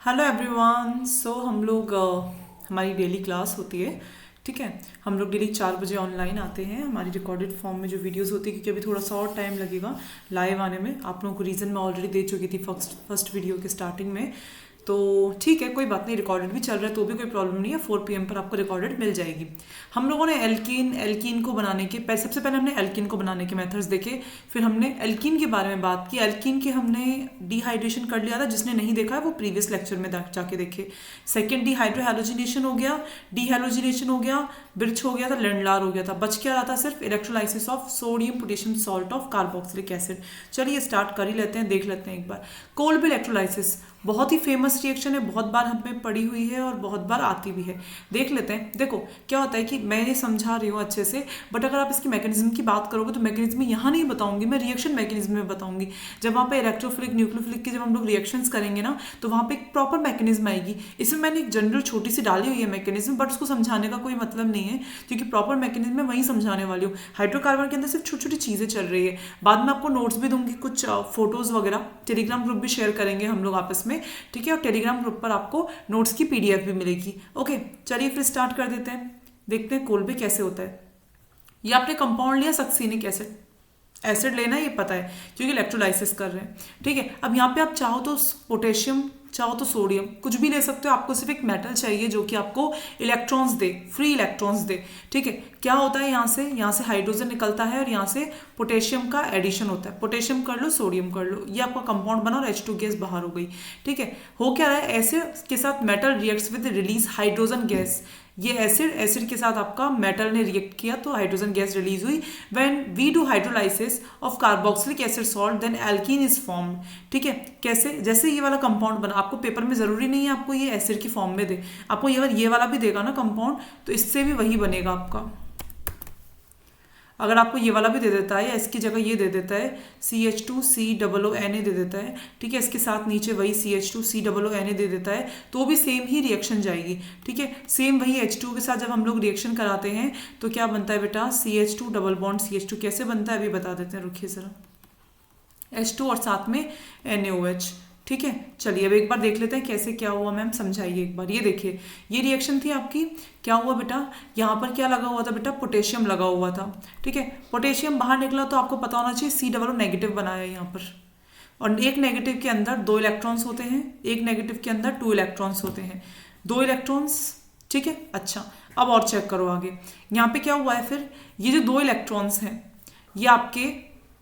Hello everyone. हम लोग हमारी डेली क्लास होती है। ठीक है, हम लोग डेली 4 बजे ऑनलाइन आते हैं। हमारी रिकॉर्डेड फॉर्म में जो वीडियोस होती है, क्योंकि अभी थोड़ा सा और टाइम लगेगा लाइव आने में। आप लोगों को रीज़न मैं ऑलरेडी दे चुकी थी फर्स्ट वीडियो के स्टार्टिंग में। तो ठीक है, कोई बात नहीं, रिकॉर्डेड भी चल रहा है तो भी कोई प्रॉब्लम नहीं है। 4 PM पर आपको रिकॉर्डेड मिल जाएगी। हम लोगों ने एल्कीन को बनाने के सबसे पहले हमने एल्कीन को बनाने के मेथड्स देखे। फिर हमने एल्कीन के बारे में बात की। एल्कीन के हमने डिहाइड्रेशन कर लिया था। जिसने नहीं देखा है वो प्रीवियस लेक्चर में जाके देखे। सेकेंड डिहाइड्रोहेलोजिनेशन हो गया, डिहेलोजिनेशन हो गया, बिर्च हो गया था, लेंडलार हो गया था। बच क्या रहा था? सिर्फ electrolysis of sodium potassium salt of carboxylic acid. चलिए स्टार्ट कर ही लेते हैं, देख लेते हैं एक बार। कोल्बे इलेक्ट्रोलाइसिस बहुत ही फेमस रिएक्शन है, बहुत बार हमें पढ़ी हुई है और बहुत बार आती भी है। देख लेते हैं। देखो क्या होता है कि मैं ये समझा रही हूँ अच्छे से, बट अगर आप इसकी मैकेनिज्म की बात करोगे तो मैकेनिज्म यहाँ नहीं बताऊंगी, मैं रिएक्शन मैकेनिज्म में बताऊंगी। जब वहाँ पे इलेक्ट्रोफिलिक न्यूक्लियोफिलिक के जब हम लोग रिएक्शंस करेंगे ना, तो वहाँ पे एक प्रॉपर मैकेनिज्म आएगी। इसमें मैंने एक जनरल छोटी सी डाली हुई है मैकेनिज्म, बट उसको समझाने का कोई मतलब नहीं है, क्योंकि प्रॉपर मैकेनिज्म मैं वही समझाने वाली हूँ। हाइड्रोकार्बन के अंदर सिर्फ छोटी छोटी चीज़ें चल रही है। बाद में आपको नोट्स भी दूंगी, कुछ फोटोज वगैरह। टेलीग्राम ग्रुप भी शेयर करेंगे हम लोग आपस में, ठीक है। और टेलीग्राम ग्रुप पर आपको नोट्स की PDF भी मिलेगी। ओके, चलिए फिर स्टार्ट कर देते हैं। देखते हैं कोल्बे कैसे होता है। ये आपने कंपाउंड लिया सक्सीनिक एसिड लेना है, ये पता है क्योंकि इलेक्ट्रोलाइसिस कर रहे हैं। ठीक है, अब यहाँ पे आप चाहो तो पोटेशियम, चाहो तो सोडियम, कुछ भी ले सकते हो। आपको सिर्फ एक मेटल चाहिए जो कि आपको electrons they, free electrons they. ठीक है, क्या होता है यहाँ से हाइड्रोजन निकलता है और यहाँ से पोटेशियम का एडिशन होता है। पोटेशियम कर लो, सोडियम कर लो, ये आपका कंपाउंड बना और H2 गैस बाहर हो गई। ठीक है, हो क्या रहा है? एसिड के साथ metal reacts with release hydrogen gas. ये एसिड के साथ आपका मेटल ने रिएक्ट किया तो हाइड्रोजन गैस रिलीज हुई। When we do hydrolysis of carboxylic acid salt then alkene is formed. ठीक है, कैसे? जैसे ये वाला कंपाउंड बना, आपको पेपर में जरूरी नहीं है आपको ये एसिड की फॉर्म में दे, आपको ये वाला भी देगा ना कंपाउंड, तो इससे भी वही बनेगा आपका। अगर आपको ये वाला भी दे देता है या इसकी जगह ये दे देता है CH2COO Na दे देता है, ठीक है, इसके साथ नीचे वही CH2COO Na दे देता है, तो भी सेम ही रिएक्शन जाएगी। ठीक है, सेम वही H2 के साथ जब हम लोग रिएक्शन कराते हैं तो क्या बनता है बेटा? CH2 डबल बॉन्ड CH2 कैसे बनता है अभी बता देते हैं, रुकिए जरा। H2 और साथ में NaOH। ठीक है, चलिए अब एक बार देख लेते हैं कैसे क्या हुआ। मैम समझाइए एक बार। ये देखिए, ये रिएक्शन थी आपकी। क्या हुआ बेटा? यहाँ पर क्या लगा हुआ था बेटा? पोटेशियम लगा हुआ था। ठीक है, पोटेशियम बाहर निकला तो आपको पता होना चाहिए COO नेगेटिव बनाया है यहाँ पर। और एक नेगेटिव के अंदर 2 इलेक्ट्रॉन्स होते हैं, एक नेगेटिव के अंदर 2 इलेक्ट्रॉन्स होते हैं, 2 इलेक्ट्रॉन्स। ठीक है, अच्छा अब और चेक करो आगे। यहाँ पे क्या हुआ है फिर? ये जो 2 इलेक्ट्रॉन्स हैं ये आपके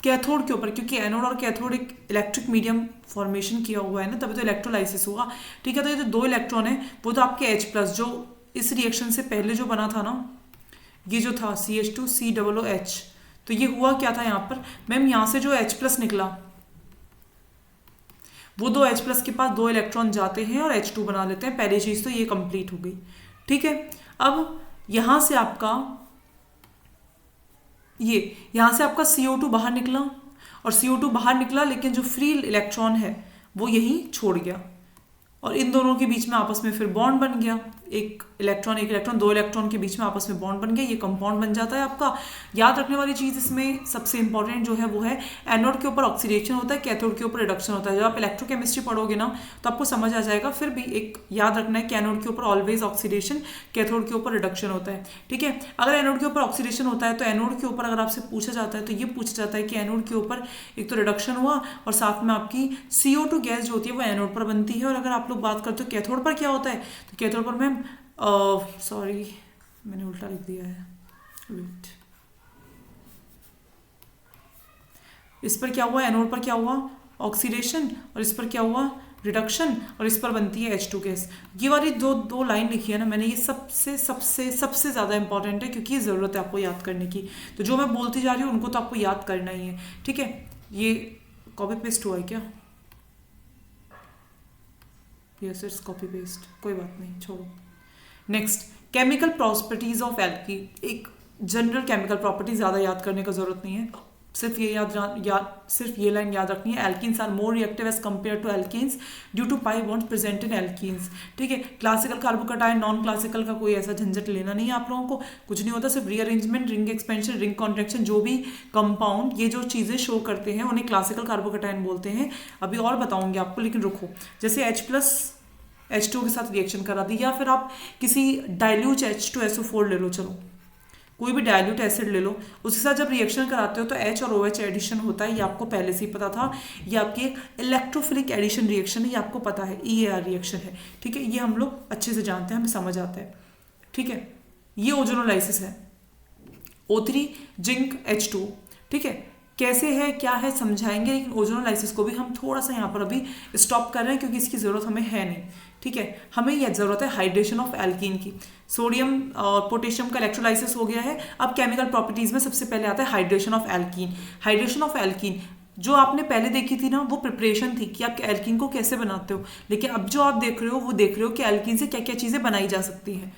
कैथोड के ऊपर, क्योंकि एनोड और कैथोड एक इलेक्ट्रिक मीडियम फॉर्मेशन किया हुआ है ना, तभी तो इलेक्ट्रोलाइसिस होगा। ठीक है, तो ये जो 2 इलेक्ट्रॉन है वो तो आपके H+ जो इस रिएक्शन से पहले जो बना था ना, ये जो था CH2COOH, तो ये हुआ क्या था यहाँ पर? मैम यहाँ से जो H+ निकला वो 2 H+ के पास 2 इलेक्ट्रॉन जाते हैं और H2 बना लेते हैं। पहली चीज तो ये कंप्लीट हो गई। ठीक है, अब यहाँ से आपका यहाँ से आपका CO2 बाहर निकला, और CO2 बाहर निकला लेकिन जो फ्री इलेक्ट्रॉन है वो यहीं छोड़ गया, और इन दोनों के बीच में आपस में फिर बॉन्ड बन गया। एक इलेक्ट्रॉन 2 इलेक्ट्रॉन के बीच में आपस में बॉन्ड बन गया, ये कंपाउंड बन जाता है आपका। याद रखने वाली चीज़ इसमें सबसे इंपॉर्टेंट जो है वो है एनोड के ऊपर ऑक्सीडेशन होता है, कैथोड के ऊपर रिडक्शन होता है। जब आप इलेक्ट्रोकेमिस्ट्री पढ़ोगे ना तो आपको समझ आ जाएगा। फिर भी एक याद रखना है कि एनोड के ऊपर ऑलवेज ऑक्सीडेशन, कैथोड के ऊपर रिडक्शन होता है। ठीक है, अगर एनोड के ऊपर ऑक्सीडेशन होता है तो एनोड के ऊपर अगर आपसे पूछा जाता है तो ये पूछा जाता है कि एनोड के ऊपर एक तो रिडक्शन हुआ और साथ में आपकी CO2 गैस जो होती है वो एनोड पर बनती है। और अगर आप लोग बात करते हो कैथोड पर क्या होता है, तो कैथोड पर मैम सॉरी मैंने उल्टा लिख दिया है, वेट। इस पर क्या हुआ? एनोड पर क्या हुआ? ऑक्सीडेशन, और इस पर क्या हुआ? रिडक्शन, और इस पर बनती है H2 गैस। ये वाली दो लाइन लिखी है ना मैंने, ये सबसे सबसे सबसे ज़्यादा इंपॉर्टेंट है, क्योंकि ये ज़रूरत है आपको याद करने की। तो जो मैं बोलती जा रही हूँ उनको तो आपको याद करना ही है। ठीक है, ये कॉपी पेस्ट हुआ है क्या? यस इट्स कॉपी पेस्ट, कोई बात नहीं, छोड़ो। Next, chemical properties of alkene. एक जनरल केमिकल प्रॉपर्टी, ज़्यादा याद करने का जरूरत नहीं है, सिर्फ ये लाइन याद रखनी है। Alkenes are more reactive as compare to alkenes due to pi bonds present in alkenes. ठीक है, क्लासिकल कार्बोकटायन, नॉन क्लासिकल का कोई ऐसा झंझट लेना नहीं है आप लोगों को, कुछ नहीं होता। सिर्फ rearrangement, ring expansion, ring contraction, जो भी कंपाउंड ये जो चीज़ें शो करते हैं उन्हें क्लासिकल कार्बोकटायन बोलते हैं। अभी और बताऊंगी आपको, लेकिन रुको। जैसे H+ H2 के साथ रिएक्शन करा दी, या फिर आप किसी डाइल्यूट H2SO4 ले लो, चलो कोई भी डाइल्यूट एसिड ले लो, उसके साथ जब रिएक्शन कराते हो तो H और OH एडिशन होता है, ये आपको पहले से ही पता था। ये आपकी एक इलेक्ट्रोफिलिक एडिशन रिएक्शन है, ये आपको पता है, EAR रिएक्शन है, ठीक है, ये हम लोग अच्छे से जानते हैं, हमें समझ आता है, ठीक है। ये ओजोनोलाइसिस है, O3 जिंक H2, ठीक है। कैसे है क्या है समझाएंगे, लेकिन ओजोनोलाइसिस को भी हम थोड़ा सा यहाँ पर अभी स्टॉप कर रहे हैं क्योंकि इसकी ज़रूरत हमें है नहीं, ठीक है। हमें यह ज़रूरत है हाइड्रेशन ऑफ एल्कीन की। सोडियम और पोटेशियम का इलेक्ट्रोलाइसिस हो गया है, अब केमिकल प्रॉपर्टीज़ में सबसे पहले आता है hydration of alkene. Hydration of alkene जो आपने पहले देखी थी ना, वो प्रिपरेशन थी कि आप एल्कीन को कैसे बनाते हो, लेकिन अब जो आप देख रहे हो वो देख रहे हो कि एल्कीन से क्या क्या चीज़ें बनाई जा सकती हैं,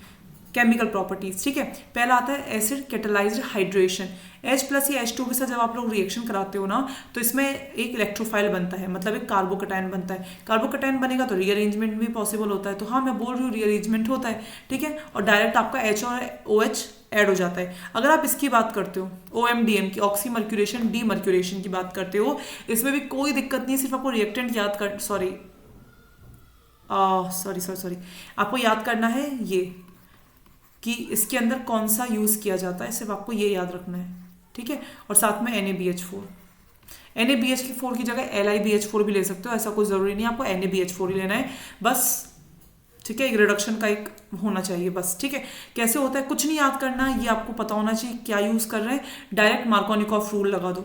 केमिकल प्रॉपर्टीज, ठीक है। पहला आता है acid catalysed hydration. H plus या H2 के साथ जब आप लोग रिएक्शन कराते हो ना, तो इसमें एक इलेक्ट्रोफाइल बनता है, मतलब एक कार्बोकटायन बनता है। कार्बोकटायन बनेगा तो रीअरेंजमेंट भी पॉसिबल होता है, तो हाँ मैं बोल रही हूँ रीअरेंजमेंट होता है, ठीक है। और डायरेक्ट आपका H और OH ऐड हो जाता है। अगर आप इसकी बात करते हो OMDM की, ऑक्सीमर्क्यूरेशन डीमर्क्यूरेशन की बात करते हो, इसमें भी कोई दिक्कत नहीं, सिर्फ आपको रिएक्टेंट याद कर सॉरी आपको याद करना है ये कि इसके अंदर कौन सा यूज़ किया जाता है, सिर्फ आपको ये याद रखना है, ठीक है। और साथ में NaBH4, NaBH4 की जगह LiBH4 भी ले सकते हो, ऐसा कोई ज़रूरी नहीं है आपको NaBH4 ही लेना है बस, ठीक है। एक रिडक्शन का एक होना चाहिए बस, ठीक है। कैसे होता है कुछ नहीं याद करना, ये आपको पता होना चाहिए क्या यूज़ कर रहे हैं, डायरेक्ट मार्कोनिकॉफ रूल लगा दो,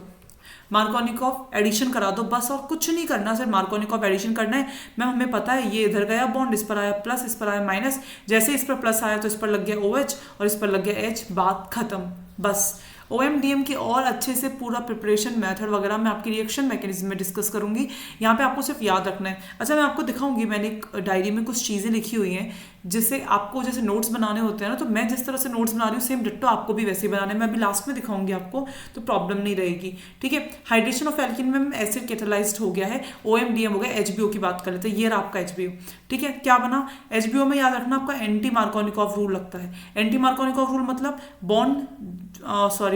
मार्कोनिकॉफ एडिशन करा दो बस, और कुछ नहीं करना, सिर्फ मार्कोनिकॉफ एडिशन करना है। मैम हमें पता है ये इधर गया बॉन्ड, इस पर आया प्लस, इस पर आया माइनस, जैसे इस पर प्लस आया तो इस पर लग गया OH और इस पर लग गया H, बात खत्म बस। OMDM की और अच्छे से पूरा प्रिपरेशन मेथड वगैरह मैं आपकी रिएक्शन मैकेनिज्म में डिस्कस करूंगी, यहाँ पे आपको सिर्फ याद रखना है। अच्छा मैं आपको दिखाऊंगी, मैंने एक डायरी में कुछ चीज़ें लिखी हुई हैं जिससे आपको जैसे नोट्स बनाने होते हैं ना, तो मैं जिस तरह से नोट्स बना रही हूँ सेम डिट्टो आपको भी वैसे ही बनाने, मैं अभी लास्ट में दिखाऊंगी आपको, तो प्रॉब्लम नहीं रहेगी, ठीक है। हाइड्रेशन ऑफ एल्कीन में एसिड कैटालाइज्ड हो गया है, OMDM हो गया, HBO की बात कर लेते हैं, ये रहा आपका HBO, ठीक है। क्या बना HBO में, याद रखना आपका एंटी मार्कोनिकॉफ रूल लगता है। एंटी मार्कोनिकॉफ रूल मतलब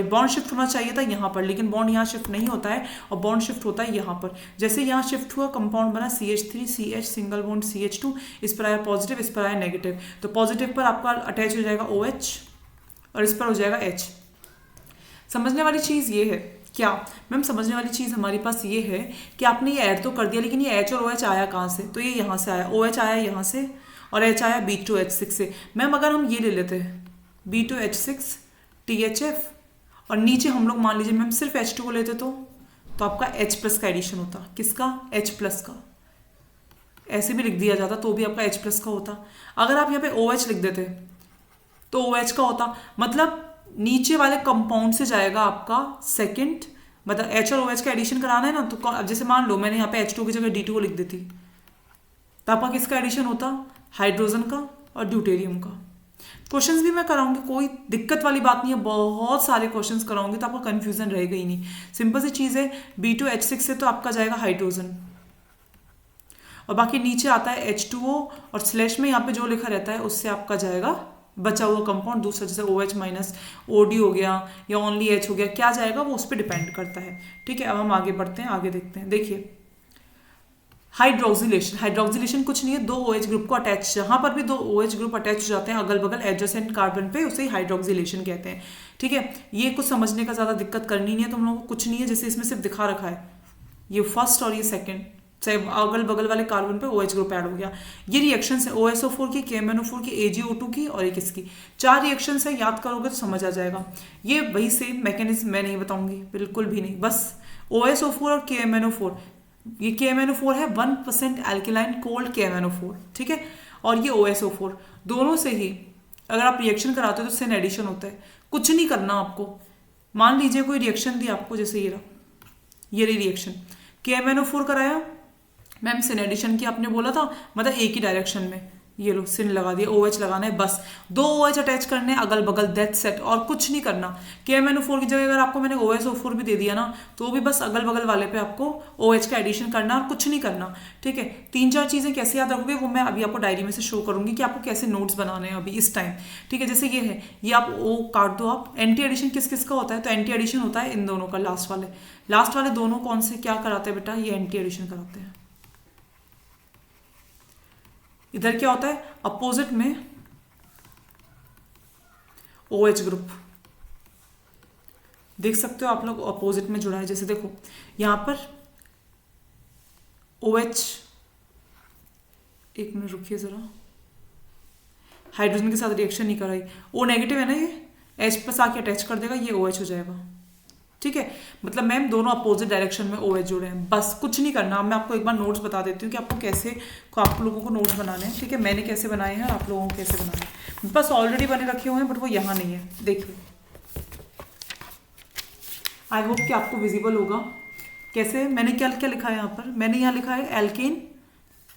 बॉन्ड शिफ्ट होना चाहिए था यहाँ पर, लेकिन बॉन्ड यहाँ शिफ्ट नहीं होता है, और बॉन्ड शिफ्ट होता है यहाँ पर। जैसे यहाँ शिफ्ट हुआ, कंपाउंड बना CH3CH सिंगल बॉन्ड CH2, इस पर आया पॉजिटिव, इस पर आया नेगेटिव, तो पॉजिटिव पर आपका अटैच हो जाएगा OH और इस पर हो जाएगा H। समझने वाली चीज़ ये है क्या मैम, समझने वाली चीज़ हमारे पास ये है कि आपने ये ऐड तो कर दिया, लेकिन ये H और OH आया कहाँ से, तो ये यहाँ से आया, OH आया यहाँ से और H आया B2H6 से। मैम अगर हम ये ले लेते हैं B2H6 THF और नीचे हम लोग मान लीजिए मैम सिर्फ H2 को लेते तो आपका H प्लस का एडिशन होता, किसका, H प्लस का, ऐसे भी लिख दिया जाता तो भी आपका H प्लस का होता। अगर आप यहाँ पे OH लिख देते तो OH का होता, मतलब नीचे वाले कंपाउंड से जाएगा आपका सेकंड, मतलब H और OH का एडिशन कराना है ना, तो अब जैसे मान लो मैंने यहाँ पे H2 की जगह D2 को लिख देती, तो आपका किसका एडिशन होता, हाइड्रोजन का और ड्यूटेरियम का। क्वेश्चंस भी मैं कराऊंगी, कोई दिक्कत वाली बात नहीं है, बहुत सारे क्वेश्चंस कराऊंगी तो आपको कंफ्यूजन रहेगा ही नहीं, सिंपल सी चीज़ है। B2H6 से तो आपका जाएगा हाइड्रोजन, और बाकी नीचे आता है H2O और स्लैश में यहाँ पे जो लिखा रहता है उससे आपका जाएगा बचा हुआ कंपाउंड दूसरा, जैसे OH माइनस OD हो गया या ओनली H हो गया, क्या जाएगा वो उस पर डिपेंड करता है, ठीक है। अब हम आगे बढ़ते हैं, आगे देखते हैं। देखिए हाइड्रोक्सिलेशन, हाइड्रोक्सिलेशन कुछ नहीं है, दो OH ग्रुप को अटैच, जहां पर भी दो OH ग्रुप अटैच हो जाते हैं अगल बगल एडजेसेंट कार्बन पे, उसे हाइड्रोक्सिलेशन कहते हैं, ठीक है। ये कुछ समझने का ज़्यादा दिक्कत करनी नहीं है तुम लोगों को, कुछ नहीं है, जैसे इसमें सिर्फ दिखा रखा है ये फर्स्ट और ये सेकेंड, चाहे अगल बगल वाले कार्बन पे OH ग्रुप ऐड हो गया। ये रिएक्शन है OSO4 की, KMNO4 की, AgO2 की और एक इसकी, 4 रिएक्शन है, याद करोगे तो समझ आ जाएगा। ये वही सेम मैकेनिज्म मैं नहीं बताऊंगी, बिल्कुल भी नहीं, बस OSO4 और KMNO4, ये KMNO4 है 1% एल्केलाइन कोल्ड KMNO4, ठीक है, और ये OSO4, दोनों से ही अगर आप रिएक्शन कराते हो तो सिन एडिशन होता है, कुछ नहीं करना आपको। मान लीजिए कोई रिएक्शन दी आपको, जैसे ये रहा, ये रही रिएक्शन, KMNO4 कराया, मैम सिन एडिशन की आपने बोला था, मतलब एक ही डायरेक्शन में, ये लो सिन लगा दिया, OH लगाना है, बस 2 OH अटैच करने अगल बगल, दैट सेट, और कुछ नहीं करना। KMNO4 की जगह अगर आपको मैंने OSO4 भी दे दिया ना, तो भी बस अगल बगल वाले पे आपको OH का एडिशन करना और कुछ नहीं करना, ठीक है। 3-4 चीज़ें कैसे याद रखोगे वो मैं अभी आपको डायरी में से शो करूंगी कि आपको कैसे नोट्स बनाने हैं अभी इस टाइम, ठीक है। जैसे ये है, ये आप O काट दो आप। एंटी एडिशन किस किस का होता है, तो एंटी एडिशन होता है इन दोनों का, लास्ट वाले दोनों कौन से क्या कराते हैं बेटा, ये एंटी एडिशन कराते हैं। इधर क्या होता है, अपोजिट में OH ग्रुप, देख सकते हो आप लोग अपोजिट में जुड़ा है। जैसे देखो यहां पर OH, एक मिनट रुकिए जरा, हाइड्रोजन के साथ रिएक्शन नहीं कर रही, O नेगेटिव है ना, ये H प्लस आके अटैच कर देगा, ये OH हो जाएगा। ठीक है, मतलब मैम दोनों अपोजिट डायरेक्शन में OH जुड़े हैं, बस कुछ नहीं करना। मैं आपको एक बार नोट्स बता देती हूँ कि आपको कैसे, आप लोगों को नोट्स बनाने हैं। ठीक है, मैंने कैसे बनाए हैं, आप लोगों को कैसे बनाने हैं, बस ऑलरेडी बने रखे हुए हैं, बट वो यहाँ नहीं है। देखिए, आई होप कि आपको विजिबल होगा कैसे। मैंने क्या क्या लिखा है यहाँ पर, मैंने यहाँ लिखा है एल्केन,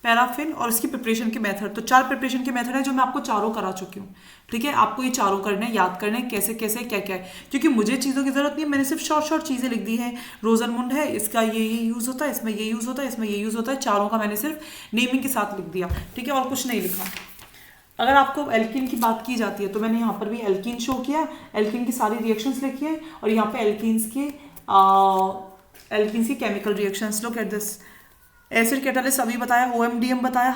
पैराफिन और इसकी प्रिपरेशन के मेथड। तो 4 प्रिपरेशन के मेथड है जो मैं आपको चारों करा चुकी हूँ। ठीक है, आपको ये चारों करने हैं, याद करने हैं कैसे कैसे क्या क्या है, क्योंकि मुझे चीज़ों की जरूरत नहीं है, मैंने सिर्फ शॉर्ट शॉर्ट चीज़ें लिख दी है। रोजनमुंड है, इसका ये यूज़ होता है, इसमें ये यूज़ होता है, इसमें ये यूज़ होता है, चारों का मैंने सिर्फ नेमिंग के साथ लिख दिया। ठीक है, और कुछ नहीं लिखा। अगर आपको एल्किन की बात की जाती है तो मैंने यहाँ पर भी एल्किन शो किया, एल्किन की सारी रिएक्शंस लिखी है, और यहाँ पे एल्किन्स की chemical reactions. Look at this, acid catalyst अभी बताया, OMDM बताया,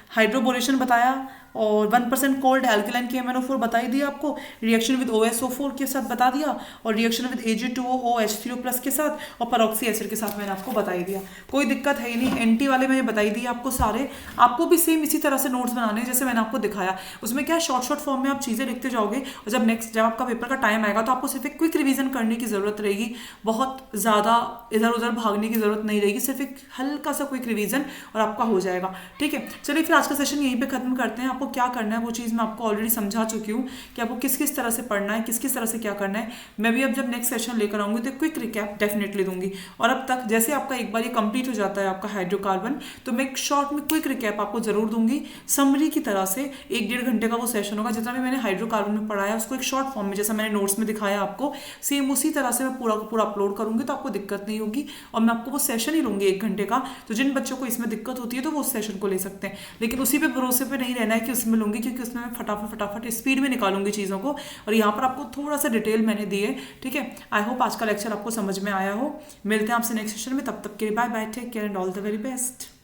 हाइड्रोबोरेशन बताया, और 1% कोल्ड एल्कलाइन KMnO4 बता ही दिया आपको, रिएक्शन विद OSO4 के साथ बता दिया, और रिएक्शन विद Ag2OH3O+ के साथ, और परऑक्सी एसिड के साथ मैंने आपको बता ही दिया। कोई दिक्कत है ही नहीं, एंटी वाले मैंने बता ही दिए आपको सारे। आपको भी सेम इसी तरह से नोट्स बनाने हैं जैसे मैंने आपको दिखाया। उसमें क्या है, शॉर्ट शॉर्ट फॉर्म में आप चीज़ें लिखते जाओगे, और जब आपका पेपर का टाइम आएगा तो आपको सिर्फ एक क्विक रिविजन करने की जरूरत रहेगी, बहुत ज़्यादा इधर उधर भागने की जरूरत नहीं रहेगी, सिर्फ एक हल्का सा क्विक रिवीजन और आपका हो जाएगा। ठीक है, चलिए फिर आज का सेशन यहीं पे खत्म करते हैं। आपको क्या करना है वो चीज़ मैं आपको ऑलरेडी समझा चुकी हूँ कि आपको किस किस तरह से पढ़ना है, किस किस तरह से क्या करना है। मैं भी अब जब नेक्स्ट सेशन लेकर आऊँगी तो क्विक रिकैप डेफिनेटली दूंगी। और अब तक जैसे आपका एक बार ये कंप्लीट हो जाता है आपका हाइड्रोकार्बन, तो मैं एक शॉर्ट में क्विक रिकैप आपको जरूर दूंगी समरी की तरह से। 1-1.5 घंटे का वो सेशन होगा, जितना भी मैंने हाइड्रोकार्बन में पढ़ाया उसको एक शॉर्ट फॉर्म में जैसा मैंने नोट्स में दिखाया आपको, सेम उसी तरह से मैं पूरा का पूरा अपलोड करूंगी, तो आपको दिक्कत नहीं होगी। और मैं आपको वो सेशन ही लूंगी 1 घंटे का। तो जिन बच्चों को इसमें दिक्कत होती है तो वो उस सेशन को ले सकते हैं, लेकिन उसी पे भरोसे पे नहीं रहना है कि उसमें लूंगी, क्योंकि उसमें मैं फटाफट स्पीड में निकालूंगी चीज़ों को, और यहाँ पर आपको थोड़ा सा डिटेल मैंने दी है। ठीक है, आई होप आज का लेक्चर आपको समझ में आया हो। मिलते हैं आपसे नेक्स्ट सेशन में, तब तक के लिए bye bye, take care and all the very best.